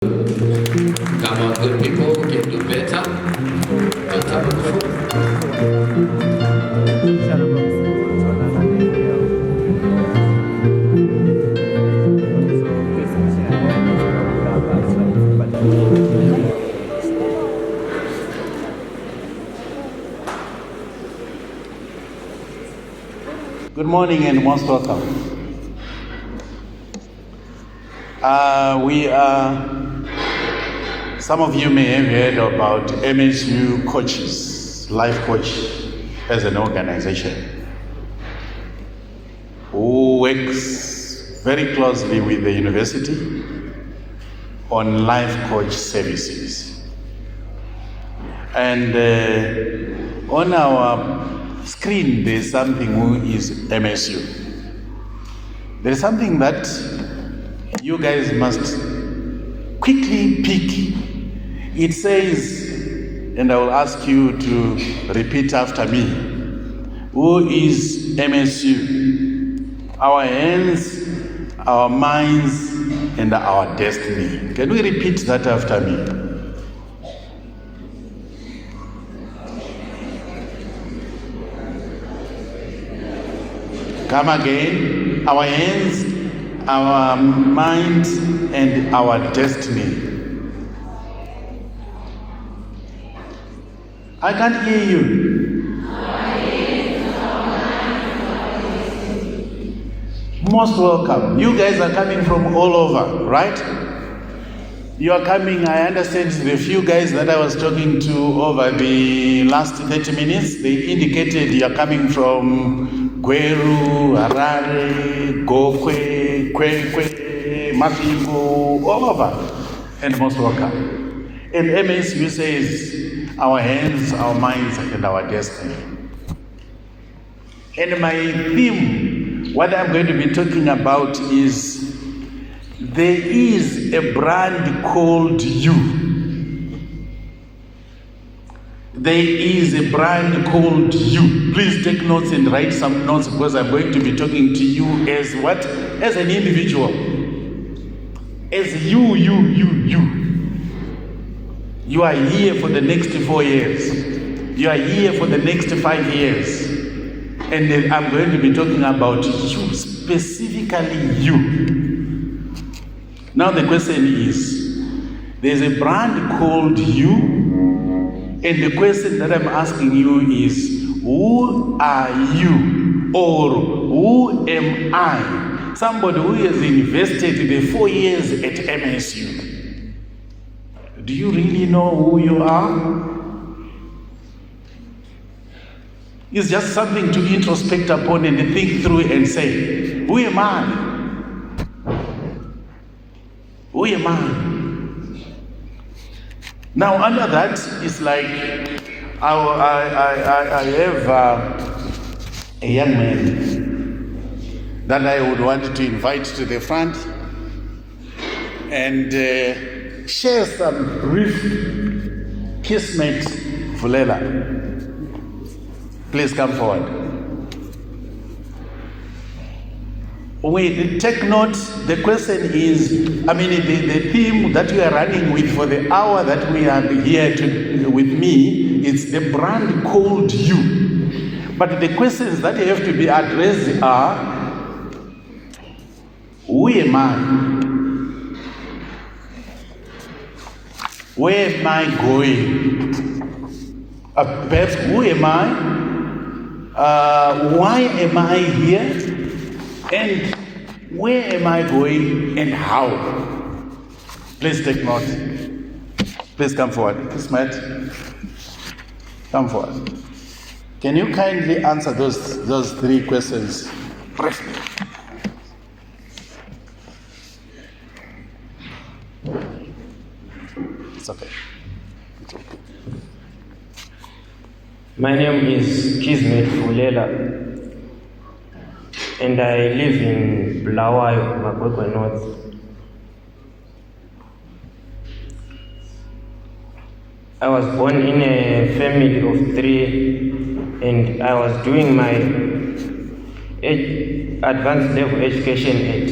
Come on, good people, we can do better. Better, wonderful. Good morning and most welcome. Some of you may have heard about MSU coaches, life coach as an organization who works very closely with the university on life coach services. And on our screen, there's something who is MSU. There's something that you guys must quickly pick. It says, and I will ask you to repeat after me, who is MSU? Our hands, our minds, and our destiny. Can we repeat that after me? Come again. Our hands, our mind, and our destiny. I can't hear you. Most welcome. You guys are coming from all over, right? You are coming, I understand the few guys that I was talking to over the last 30 minutes, they indicated you are coming from Gweru, Harare, Gokwe, Kwekwe, Mafiko, all over. And most welcome. And MSU says, our hands, our minds, and our destiny. And my theme, what I'm going to be talking about is, there is a brand called you. There is a brand called you. Please take notes and write some notes, because I'm going to be talking to you as what? As an individual. As you. You are here for the next 4 years. You are here for the next 5 years. And I'm going to be talking about you, specifically you. Now the question is, there's a brand called you, and the question that I'm asking you is, who are you? Or who am I? Somebody who has invested the 4 years at MSU. Do you really know who you are? It's just something to introspect upon and think through and say, who am I? Who am I? Now under that, it's like I have a young man that I would want to invite to the front and share some brief kismet Vulela. Please come forward. We take note. The question is, the theme that we are running with for the hour that we are here with me, it's the brand called you. But the questions that have to be addressed are, who am I? Where am I going? Perhaps, who am I? Why am I here? And where am I going and how? Please take note. Please come forward. Please, Matt. Come forward. Can you kindly answer those 3 questions briefly? It's okay. My name is Kismet Vulela, and I live in Bulawayo, Magwekwe North. I was born in a family of 3, and I was doing my advanced level education at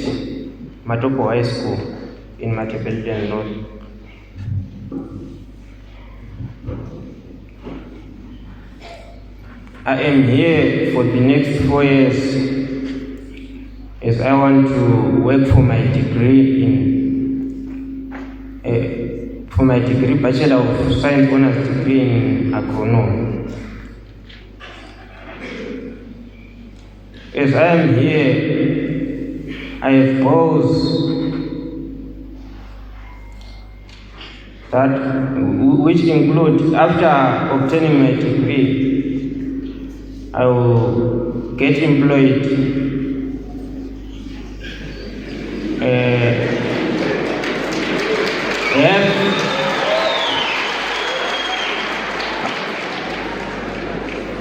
Matopo High School in Midlands North. I am here for the next 4 years as I want to work for my degree Bachelor of Science Honors degree in agronomy. As I am here, I have goals which include, after obtaining my degree, I will get employed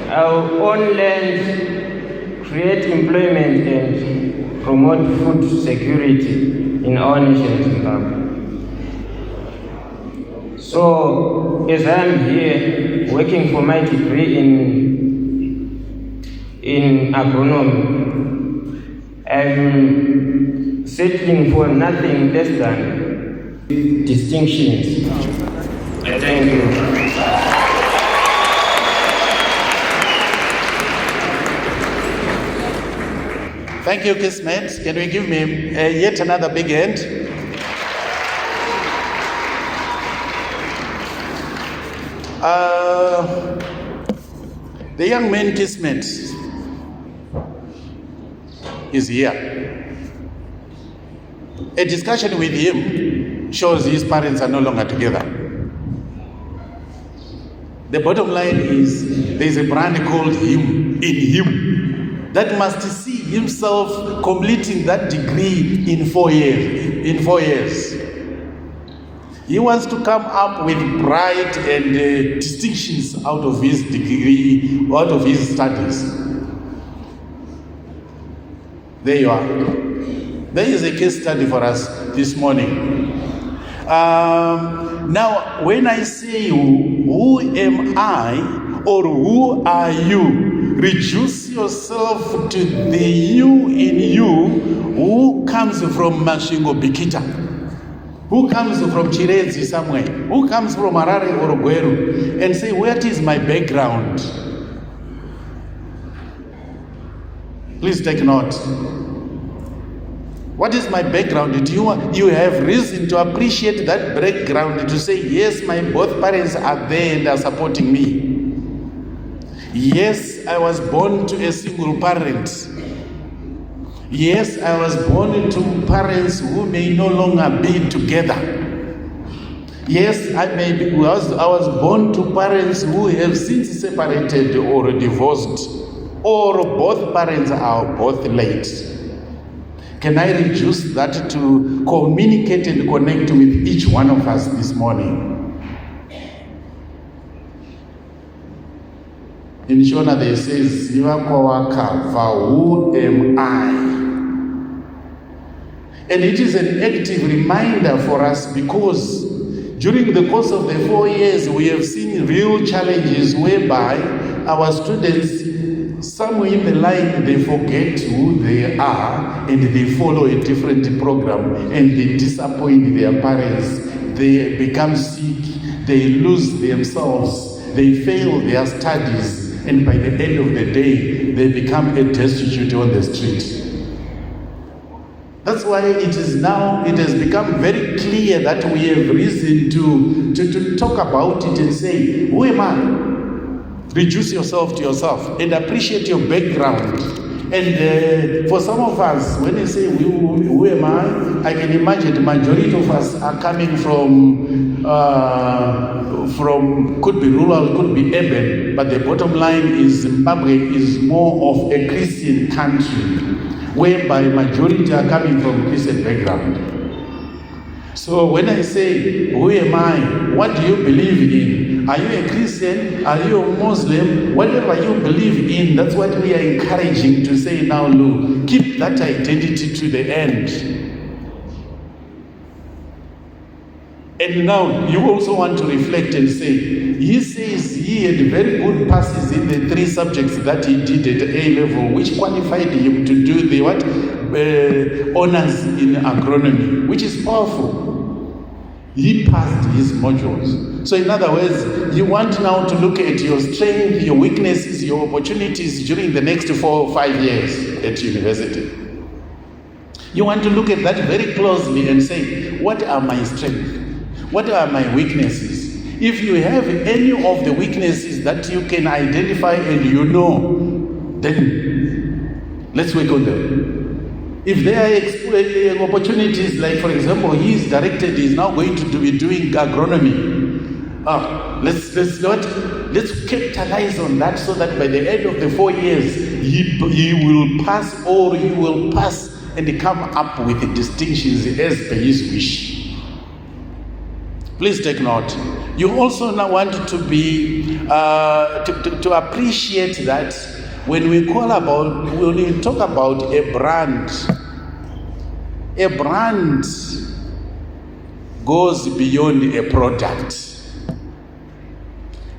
I will own land, create employment and promote food security in our nation, Zimbabwe. So, as I am here working for my degree in agronomy, I'm settling for nothing less than distinctions. Thank you. Thank you, Kismet. Can we give me yet another big hand? The young man Kismet is here. A discussion with him shows his parents are no longer together. The bottom line is there is a brand called him in him that must see himself completing that degree in 4 years. He wants to come up with pride and distinctions out of his degree, out of his studies. There you are. There is a case study for us this morning. Now, when I say who am I or who are you, reduce yourself to the you in you who comes from Mashingo Bikita, who comes from Chirezi somewhere, who comes from Harare or Gweru, and say, what is my background? Please take note. What is my background? You have reason to appreciate that background, to say, yes, my both parents are there and are supporting me. Yes, I was born to a single parent. Yes, I was born to parents who may no longer be together. Yes, I was born to parents who have since separated or divorced, or both parents are both late. Can I reduce that to communicate and connect with each one of us this morning? In Shona there says, who am I? And it is an active reminder for us, because during the course of the 4 years we have seen real challenges whereby our students, somewhere in the line, they forget who they are and they follow a different program and they disappoint their parents. They become sick, they lose themselves, they fail their studies, and by the end of the day, they become a destitute on the street. That's why it has become very clear that we have reason to talk about it and say, who am I? Reduce yourself to yourself and appreciate your background. And for some of us, when you say, who am I can imagine the majority of us are coming from could be rural, could be urban, but the bottom line is Zimbabwe is more of a Christian country, whereby majority are coming from Christian background. So when I say, who am I? What do you believe in? Are you a Christian? Are you a Muslim? Whatever you believe in, that's what we are encouraging to say now, look, keep that identity to the end. And now you also want to reflect and say, he says he had very good passes in the 3 subjects that he did at A level, which qualified him to do the honors in agronomy, which is powerful. He passed his modules. So in other words, you want now to look at your strength, your weaknesses, your opportunities during the next 4 or 5 years at university. You want to look at that very closely and say, what are my strengths? What are my weaknesses? If you have any of the weaknesses that you can identify and you know, then let's work on them. If there are opportunities, like for example, he's now going to be doing agronomy. Let's capitalize on that so that by the end of the 4 years, he will pass or he will pass and come up with the distinctions as per his wish. Please take note. You also now want to be to appreciate that when we talk about a brand goes beyond a product.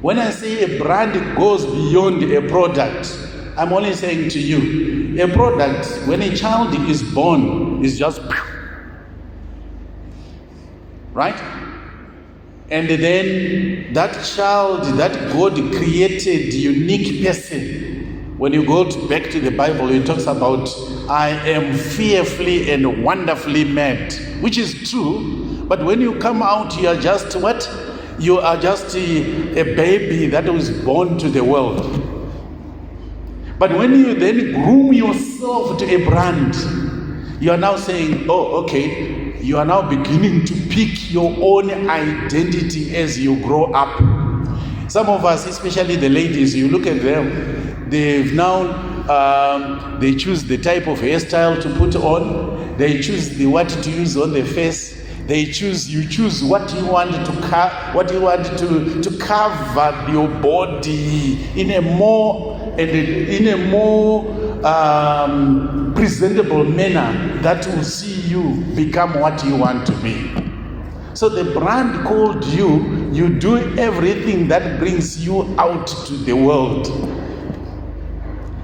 When I say a brand goes beyond a product, I'm only saying to you, a product, when a child is born, is just right? And then that child, that God created unique person, when you go back to the Bible, it talks about, I am fearfully and wonderfully made, which is true. But when you come out, you are just what? You are just a baby that was born to the world. But when you then groom yourself to a brand, you are now saying, oh, okay, you are now beginning to pick your own identity as you grow up. Some of us, especially the ladies, you look at them, they've now, they choose the type of hairstyle to put on, they choose what to use on the face, you choose what you want to cover your body in a more presentable manner that will see you become what you want to be. So the brand called you do everything that brings you out to the world.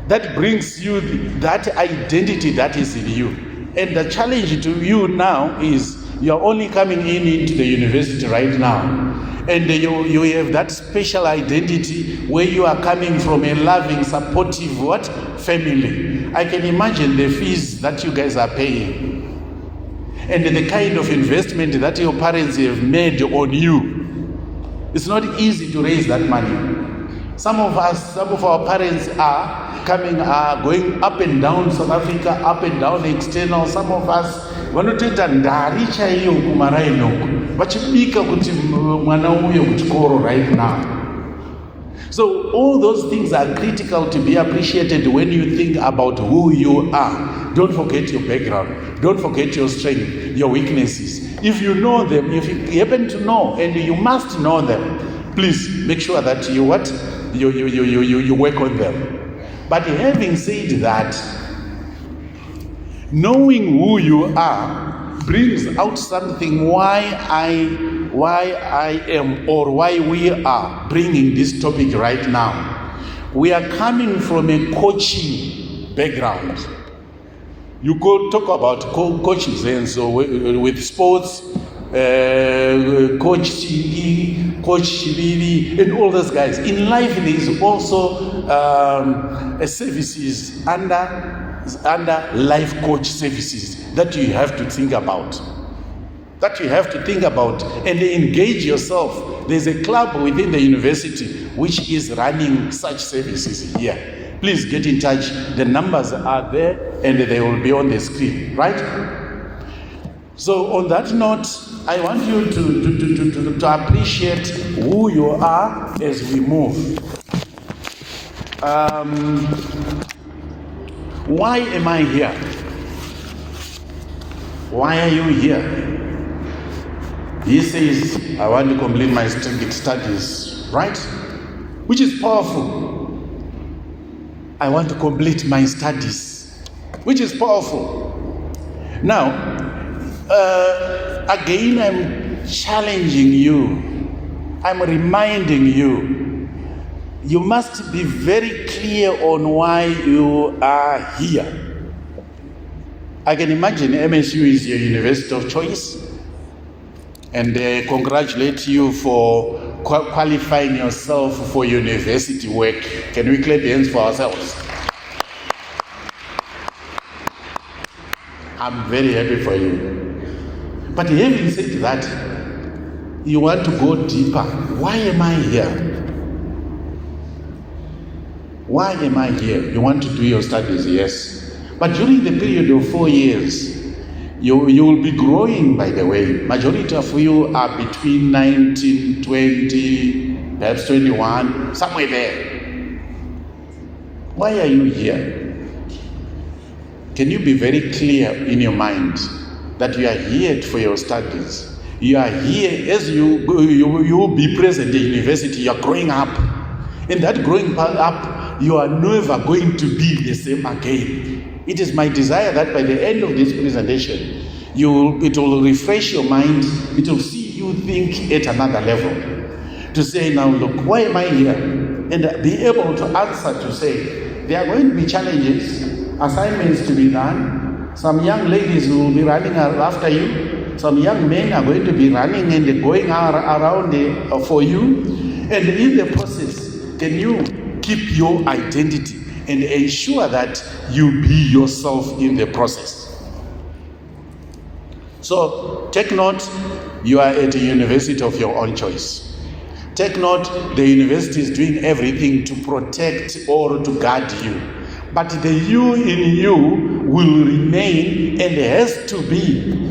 That brings you that identity that is in you. And the challenge to you now is you're only coming into the university right now. And you have that special identity where you are coming from a loving, supportive family. I can imagine the fees that you guys are paying and the kind of investment that your parents have made on you. It's not easy to raise that money. Some of our parents are going up and down South Africa, up and down external. Some of us vanotoita ndari chaiyo kumarainoko vachibika kuti mwana uyo kuchikoro right now. So all those things are critical to be appreciated when you think about who you are. Don't forget your background. Don't forget your strength, your weaknesses. If you know them, if you happen to know, and you must know them, please make sure that you work on them. But having said that, knowing who you are brings out something why I am or why we are bringing this topic right now. We are coming from a coaching background. You go talk about coaches, and so with sports, Coach Chili, Coach Chili, and all those guys. In life, there is also services under life coach services that you have to think about. And engage yourself. There's a club within the university which is running such services here. Please get in touch. The numbers are there and they will be on the screen, right? So on that note, I want you to appreciate who you are as we move. Why am I here? Why are you here? He says, I want to complete my studies, right? Which is powerful. I want to complete my studies, which is powerful. Now, again, I'm challenging you. I'm reminding you. You must be very clear on why you are here. I can imagine MSU is your university of choice. and congratulate you for qualifying yourself for university work. Can we clap hands for ourselves? I'm very happy for you. But having said that, you want to go deeper. Why am I here? Why am I here? You want to do your studies, yes. But during the period of 4 years, you will be growing, by the way. Majority of you are between 19, 20, perhaps 21, somewhere there. Why are you here? Can you be very clear in your mind that you are here for your studies? You are here as you will be present at university, you are growing up. And that growing up, you are never going to be the same again. It is my desire that by the end of this presentation, it will refresh your mind, it will see you think at another level. To say, now look, why am I here? And be able to answer to say, there are going to be challenges, assignments to be done. Some young ladies will be running after you. Some young men are going to be running and going around for you. And in the process, can you keep your identity and ensure that you be yourself in the process? So take note, you are at a university of your own choice. Take note, the university is doing everything to protect or to guard you. But the you in you will remain and has to be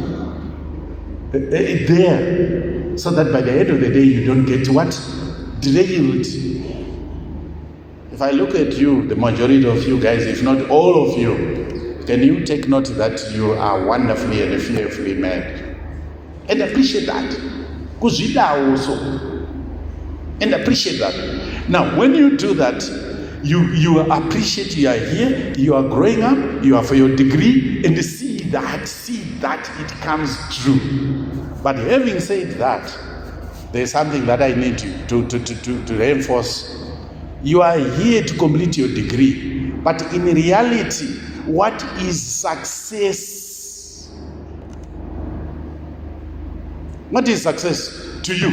there, so that by the end of the day you don't get what? Derailed. If I look at you, the majority of you guys, if not all of you, can you take note that you are wonderfully and fearfully made? And appreciate that. Kuzida also. And appreciate that. Now, when you do that, you appreciate you are here, you are growing up, you are for your degree, and see that it comes true. But having said that, there's something that I need to reinforce. You are here to complete your degree, but in reality, what is success? What is success to you?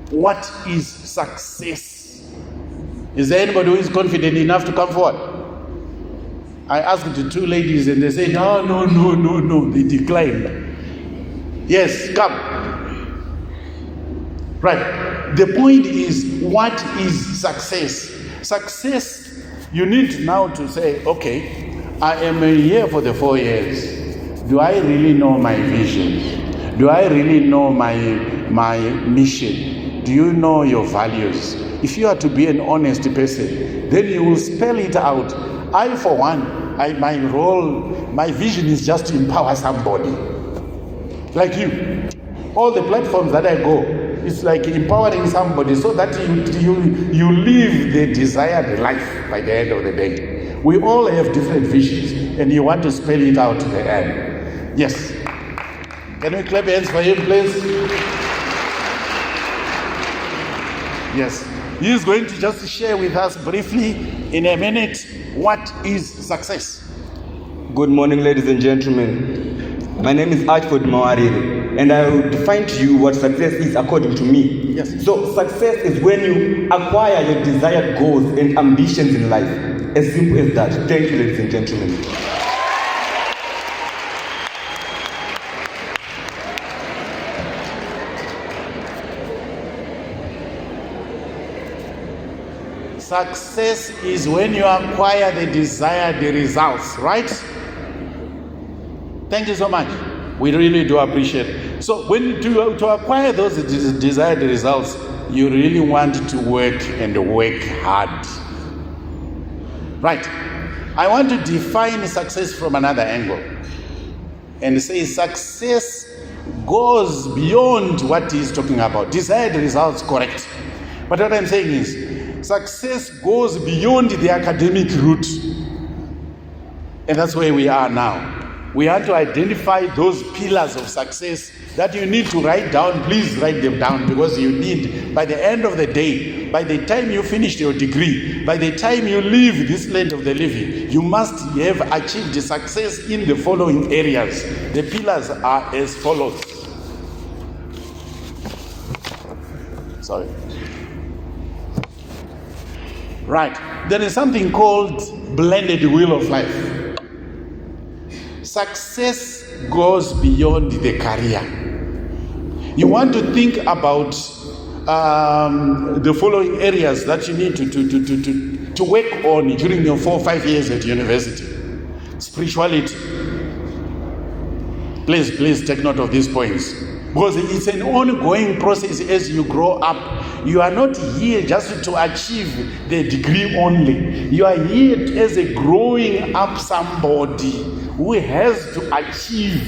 What is success? Is there anybody who is confident enough to come forward? I asked the two ladies and they said, no, they declined. Yes, come. Right. The point is, what is success? Success, you need now to say, okay, I am here for the 4 years. Do I really know my vision? Do I really know my mission? Do you know your values? If you are to be an honest person, then you will spell it out. I, for one, my role, my vision is just to empower somebody. Like you. All the platforms that I go, it's like empowering somebody so that you live the desired life by the end of the day. We all have different visions, and you want to spell it out to the end. Yes. Can we clap hands for him, please? Yes. He is going to just share with us briefly in a minute what is success. Good morning, ladies and gentlemen. My name is Archford Mawariri, and I will define to you what success is according to me. Yes. So success is when you acquire your desired goals and ambitions in life. As simple as that. Thank you, ladies and gentlemen. Success is when you acquire the desired results, right? Thank you so much. We really do appreciate it. So when to acquire those desired results, you really want to work and work hard. Right. I want to define success from another angle and say success goes beyond what he's talking about. Desired results, correct. But what I'm saying is success goes beyond the academic route. And that's where we are now. We have to identify those pillars of success that you need to write down. Please write them down, because you need, by the end of the day, by the time you finish your degree, by the time you leave this land of the living, you must have achieved success in the following areas. The pillars are as follows. Sorry. Right. There is something called blended wheel of life. Success goes beyond the career. You want to think about the following areas that you need to work on during your 4 or 5 years at university. Spirituality. Please take note of these points, because it's an ongoing process as you grow up. You are not here just to achieve the degree only. You are here as a growing up somebody who has to achieve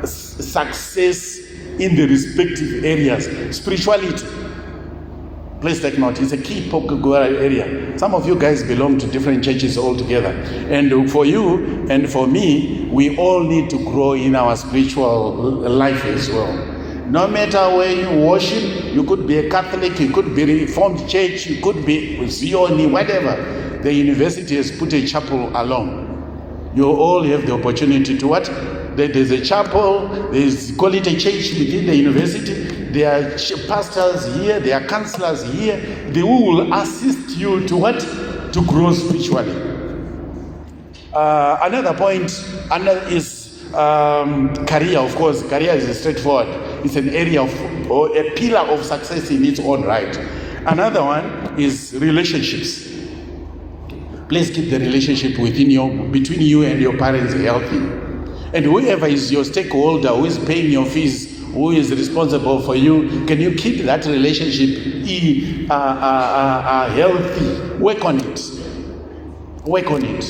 success in the respective areas. Spirituality, please take note, it's a key area. Some of you guys belong to different churches altogether, and for you and for me, we all need to grow in our spiritual life as well. No matter where you worship, you could be a Catholic, you could be a Reformed Church, you could be Zioni, whatever. The university has put a chapel along. You all have the opportunity to what? There's a chapel, call it a church within the university. There are pastors here, there are counselors here. They will assist you to what? To grow spiritually. Another point is career. Of course, career is straightforward. It's an area or a pillar of success in its own right. Another one is relationships. Please keep the relationship between you and your parents healthy. And whoever is your stakeholder, who is paying your fees, who is responsible for you, can you keep that relationship healthy? Work on it. Work on it.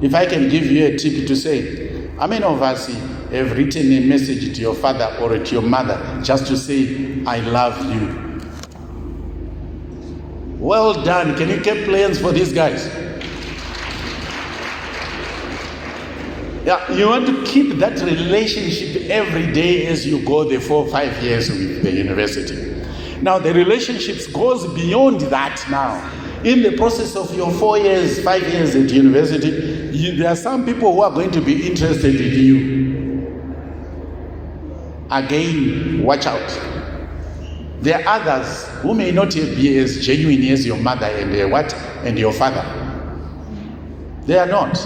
If I can give you a tip to say, how many of us have written a message to your father or to your mother just to say, I love you? Well done. Can you keep plans for these guys? Yeah, you want to keep that relationship every day as you go the 4 or 5 years with the university. Now, the relationships goes beyond that now. In the process of your 4 years, 5 years at university, there are some people who are going to be interested in you. Again, watch out. There are others who may not be as genuine as your mother and your father. They are not.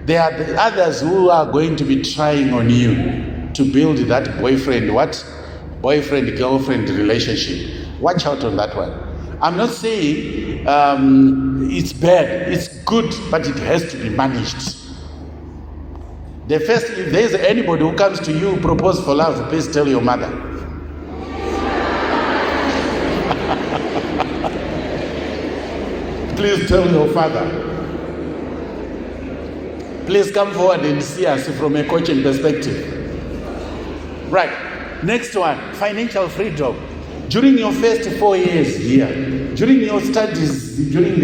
There are the others who are going to be trying on you to build that boyfriend-girlfriend relationship. Watch out on that one. I'm not saying it's bad, it's good, but it has to be managed. If there's anybody who comes to you, propose for love, please tell your mother. Please tell your father. Please come forward and see us from a coaching perspective. Right. Next one, financial freedom. During your first 4 years here, during your studies, during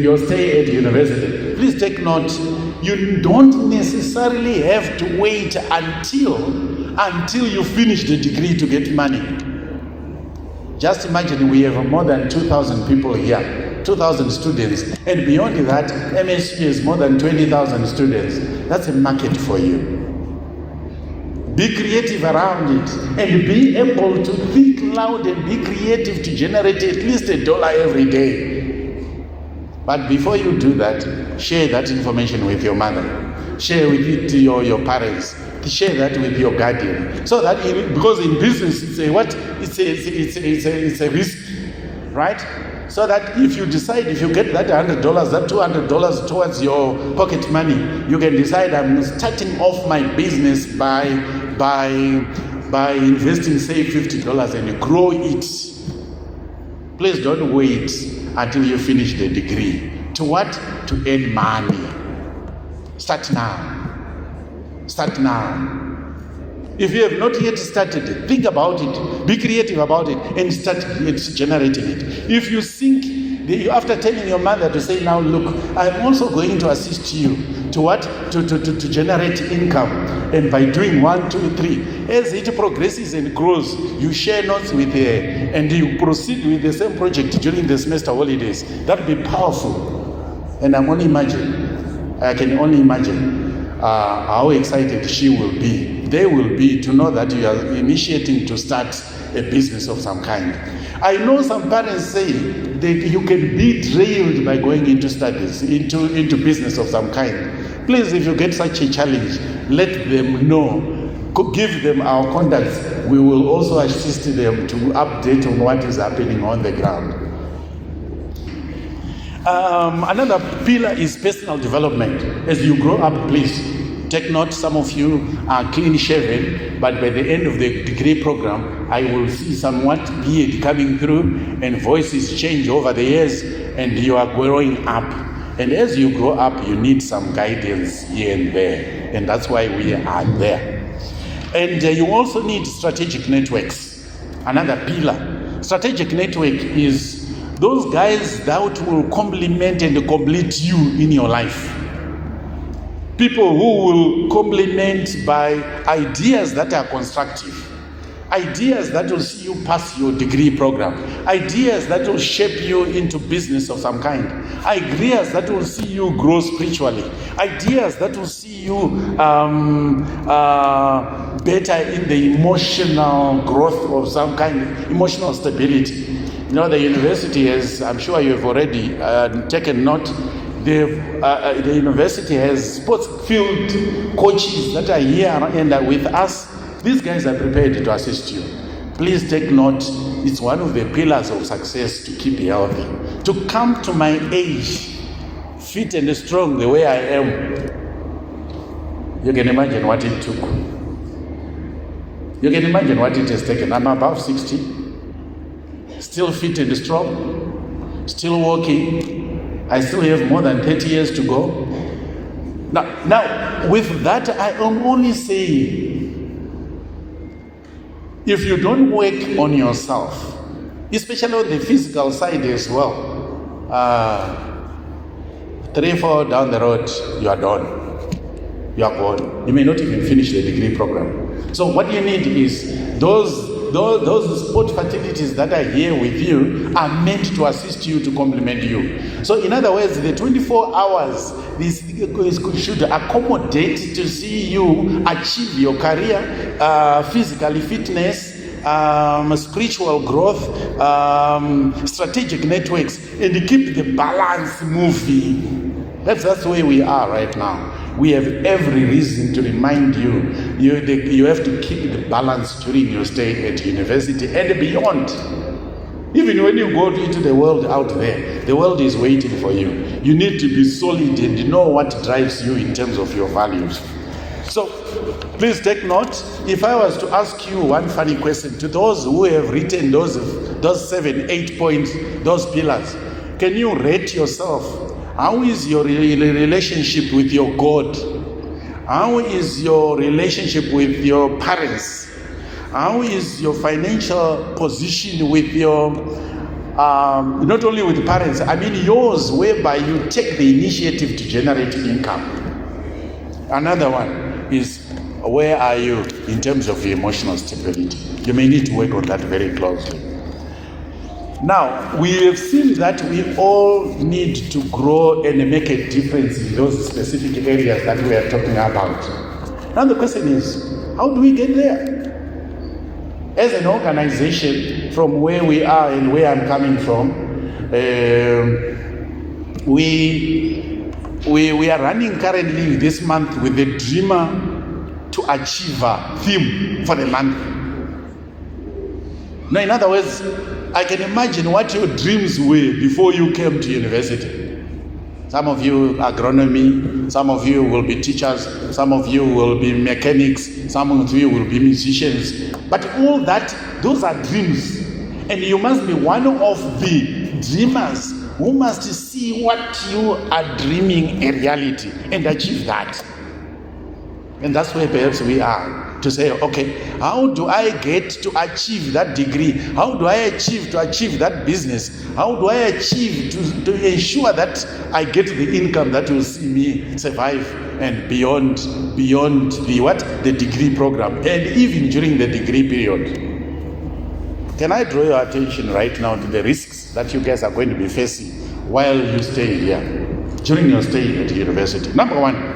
your stay at university, please take note, you don't necessarily have to wait until you finish the degree to get money. Just imagine we have more than 2,000 people here. 2,000 students, and beyond that, MSU is more than 20,000 students. That's a market for you. Be creative around it, and be able to think loud and be creative to generate at least $1 every day. But before you do that, share that information with your mother. Share with it to your parents. Share that with your guardian. So that, because in business, it's a risk, right? So that if you decide, if you get that $100, that $200 towards your pocket money, you can decide, I'm starting off my business by investing, say, $50 and grow it. Please don't wait until you finish the degree. To what? To earn money. Start now. Start now. If you have not yet started, think about it, be creative about it, and start generating it. If you think, after telling your mother to say, now look, I'm also going to assist you to what? To generate income. And by doing 1, 2, 3, as it progresses and grows, you share notes with her and you proceed with the same project during the semester holidays. That would be powerful. And I can only imagine how excited she will be. They will be to know that you are initiating to start a business of some kind. I know some parents say that you can be trailed by going into studies, into business of some kind. Please, if you get such a challenge, let them know. Give them our contacts. We will also assist them to update on what is happening on the ground. Another pillar is personal development. As you grow up, please take note. Some of you are clean shaven, but by the end of the degree program, I will see somewhat beard coming through and voices change over the years, and you are growing up. And as you grow up, you need some guidance here and there, and that's why we are there. And you also need strategic networks. Another pillar. Strategic network is those guys that will complement and complete you in your life. People who will complement by ideas that are constructive, ideas that will see you pass your degree program, ideas that will shape you into business of some kind, ideas that will see you grow spiritually, ideas that will see you better in the emotional growth of some kind, emotional stability. You know, the university has, I'm sure you have already taken note, the university has sports field coaches that are here and are with us. These guys are prepared to assist you. Please take note. It's one of the pillars of success to keep healthy. To come to my age, fit and strong the way I am, you can imagine what it took. You can imagine what it has taken. I'm above 60, still fit and strong, still working. I still have more than 30 years to go. Now, with that, I am only saying, if you don't work on yourself, especially on the physical side as well, 3, 4 down the road, you are done. You are gone. You may not even finish the degree program. So what you need is those sport facilities that are here with you are meant to assist you, to complement you. So in other words, the 24 hours this should accommodate to see you achieve your career, physically fitness, spiritual growth, strategic networks, and keep the balance moving. That's where we are right now. We have every reason to remind you, you have to keep the balance during your stay at university and beyond. Even when you go into the world out there, the world is waiting for you. You need to be solid and know what drives you in terms of your values. So, please take note. If I was to ask you one funny question, to those who have written those 7, 8 points, those pillars, can you rate yourself? How is your relationship with your God? How is your relationship with your parents? How is your financial position with your, not only with parents, I mean yours, whereby you take the initiative to generate income. Another one is, where are you in terms of your emotional stability? You may need to work on that very closely. Now, we have seen that we all need to grow and make a difference in those specific areas that we are talking about. Now the question is, how do we get there? As an organization, from where we are and where I'm coming from, we are running currently this month with the Dreamer to Achiever theme for the month. Now, in other words, I can imagine what your dreams were before you came to university. Some of you agronomy, some of you will be teachers, some of you will be mechanics, some of you will be musicians. But all that, those are dreams. And you must be one of the dreamers who must see what you are dreaming a reality and achieve that. And that's where perhaps we are. to say, okay, how do I get to achieve that degree? How do I achieve to achieve that business? How do I achieve to ensure that I get the income that will see me survive and beyond the degree program, and even during the degree period? Can I draw your attention right now to the risks that you guys are going to be facing while you stay here, during your stay at university? Number one,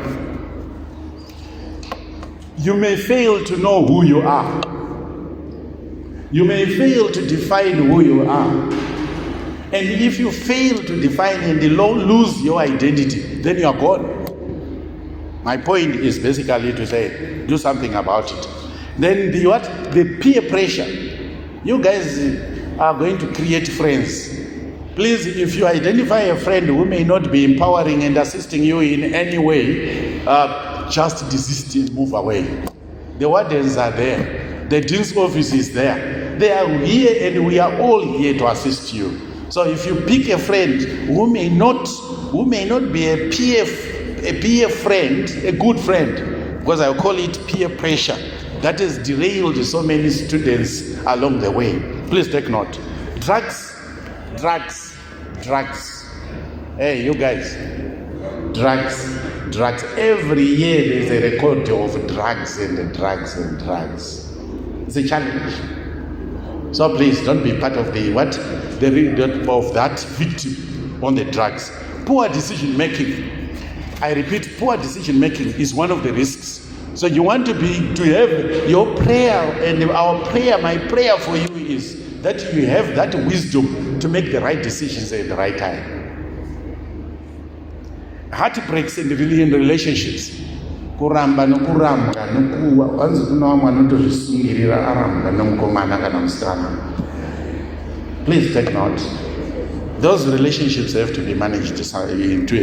you may fail to know who you are. You may fail to define who you are. And if you fail to define and lose your identity, then you are gone. My point is basically to say, do something about it. Then the peer pressure. You guys are going to create friends. Please, if you identify a friend who may not be empowering and assisting you in any way, just desist and move away. The wardens are there. The dean's office is there. They are here, and we are all here to assist you. So if you pick a friend who may not be a peer friend, a good friend, because I call it peer pressure, that has derailed so many students along the way. Please take note. Drugs. Hey, you guys. Drugs. Every year there's a record of drugs. It's a challenge. So please don't be part of of that victim on the drugs. Poor decision making. I repeat, poor decision making is one of the risks. So you want to have your prayer, and my prayer for you is that you have that wisdom to make the right decisions at the right time. Heartbreaks in relationships. Kuramba nokuramba nokuwa wanzi kuna wamwe anotozvisungirira aramba nomukomana kana musikana. Please take note. Those relationships have to be managed to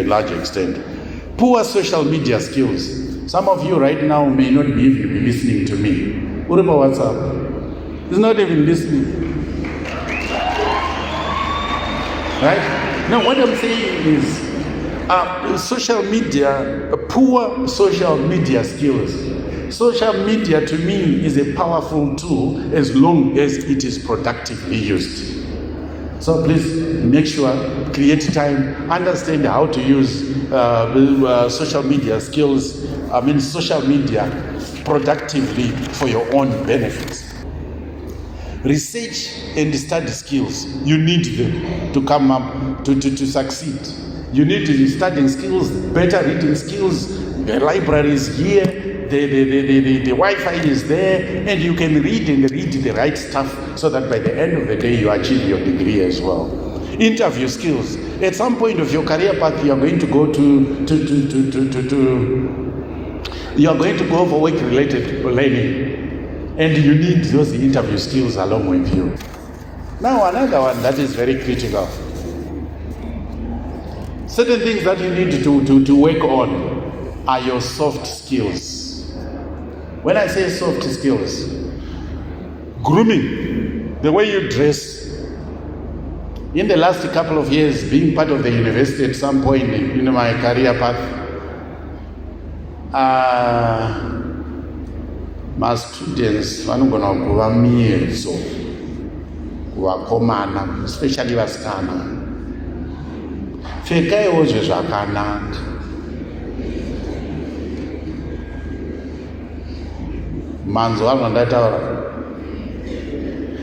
a large extent. Poor social media skills. Some of you right now may not be even be listening to me. What about WhatsApp? He's not even listening. Right? Now what I'm saying is social media, poor social media skills. Social media to me is a powerful tool as long as it is productively used. So please make sure, create time, understand how to use social media skills, social media productively for your own benefits. Research and study skills, you need them to come up, to succeed. You need studying skills, better reading skills, the library is here, the Wi-Fi is there, and you can read the right stuff so that by the end of the day you achieve your degree as well. Interview skills. At some point of your career path, you are going to go you are going to go for work-related learning, and you need those interview skills along with you. Now another one that is very critical. Certain things that you need to work on are your soft skills. When I say soft skills, grooming, the way you dress. In the last couple of years, being part of the university at some point in my career path, my students vanogona kuva miedzo kuvakomana, especially vasikana. Pfekaiwo zvakanaka. Manzwa zvandataura.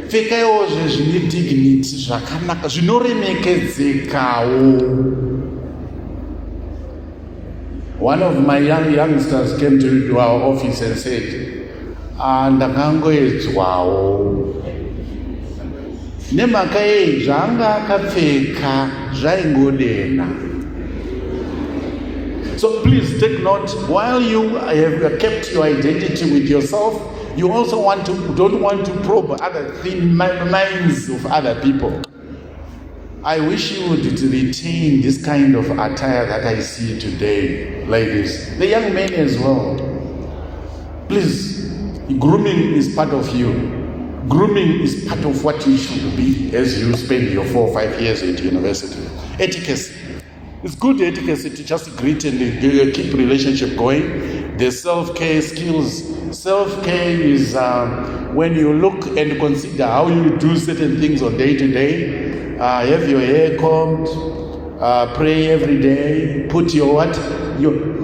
Pfekaiwo zvine dignity zvakanaka, zvinoremekedzekawo. One of my youngsters came to our office and said, ndakangoedzwawo. Nemhaka yei zvanga akapfeka zvaingodena. So please take note, while you have kept your identity with yourself, you also don't want to probe other minds of other people. I wish you would retain this kind of attire that I see today, ladies. The young men as well. Please, grooming is part of you. Grooming is part of what you should be as you spend your 4 or 5 years at university. Etiquette. It's good etiquette to just greet and keep relationship going, The self-care skills. Self-care is when you look and consider how you do certain things on day to day. Have your hair combed, pray every day, put your what?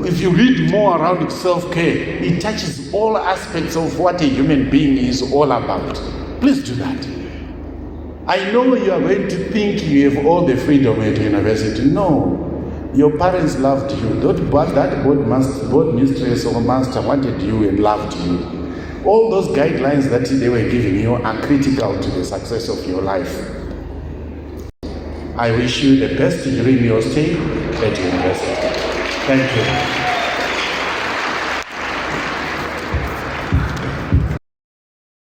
If you read more around self-care, it touches all aspects of what a human being is all about. Please do that. I know you are going to think you have all the freedom at university. No. Your parents loved you. That board mistress or master wanted you and loved you. All those guidelines that they were giving you are critical to the success of your life. I wish you the best during your stay at university. Thank you.